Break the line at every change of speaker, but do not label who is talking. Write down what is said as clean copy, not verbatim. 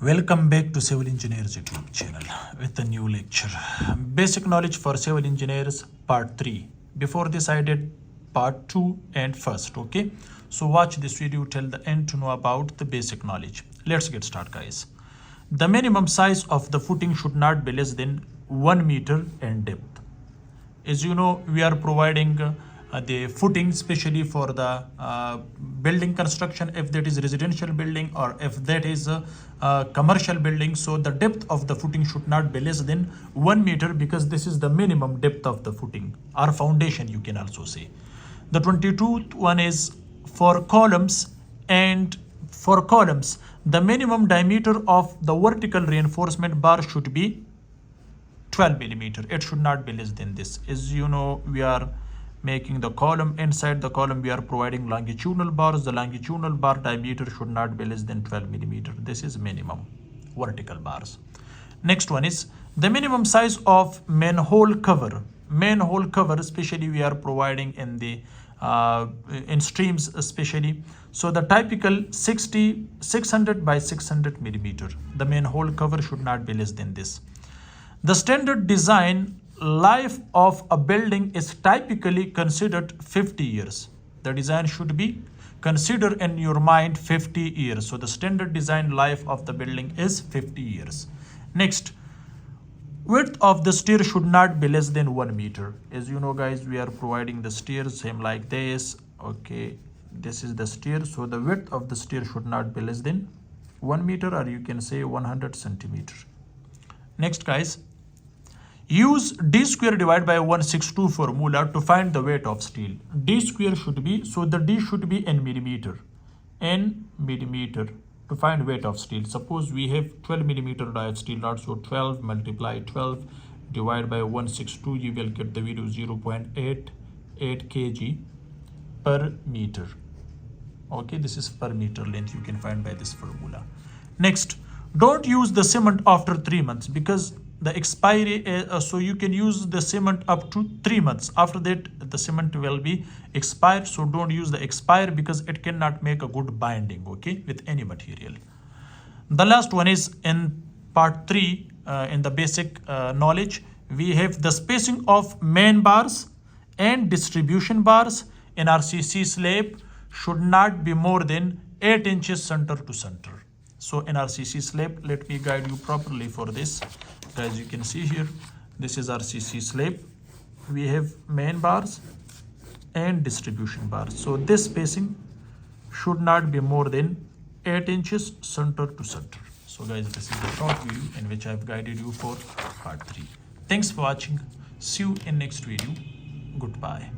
Welcome back to Civil Engineers YouTube channel with a new lecture. Basic knowledge for civil engineers part 3. Before this I did part 2 and first, okay? So watch this video till the end to know about the basic knowledge. Let's get started, guys. The minimum size of the footing should not be less than 1 meter in depth. As you know, we are providing the footing especially for the building construction, if that is residential building or if that is a commercial building. So the depth of the footing should not be less than 1 meter because this is the minimum depth of the footing or foundation, you can also say. The 22nd one is for columns, and for columns the minimum diameter of the vertical reinforcement bar should be 12 millimeter. It should not be less than this. As you know, we are making the column. Inside the column we are providing longitudinal bars. The longitudinal bar diameter should not be less than 12 millimeter. This is minimum vertical bars. Next one is the minimum size of manhole cover. Manhole cover especially we are providing in the in streams especially. So the typical 600 by 600 millimeter. The manhole cover should not be less than this. The standard design life of a building is typically considered 50 years. The design should be considered in your mind 50 years. So the standard design life of the building is 50 years. Next, width of the stair should not be less than 1 meter. As you know, guys, we are providing the stairs same like this. Okay, this is the stair. So the width of the stair should not be less than 1 meter, or you can say 100 centimeter. Next, guys, use d square divided by 162 formula to find the weight of steel. D square should be, so the d should be in millimeter. In millimeter to find weight of steel. Suppose we have 12 millimeter die of steel rod, so 12 multiply 12 divided by 162, you will get the value 0.88 kg per meter. Okay, this is per meter length, you can find by this formula. Next, don't use the cement after 3 months because the expiry so you can use the cement up to 3 months. After that the cement will be expired, so don't use the expire because it cannot make a good binding, okay, with any material. The last one is in part 3 in the basic knowledge. We have the spacing of main bars and distribution bars in RCC slab should not be more than 8 inches center to center. So in RCC slab, let me guide you properly for this. As you can see here, this is RCC slab. We have main bars and distribution bars. So this spacing should not be more than 8 inches center to center. So guys, this is the short video in which I have guided you for part 3. Thanks for watching. See you in next video. Goodbye.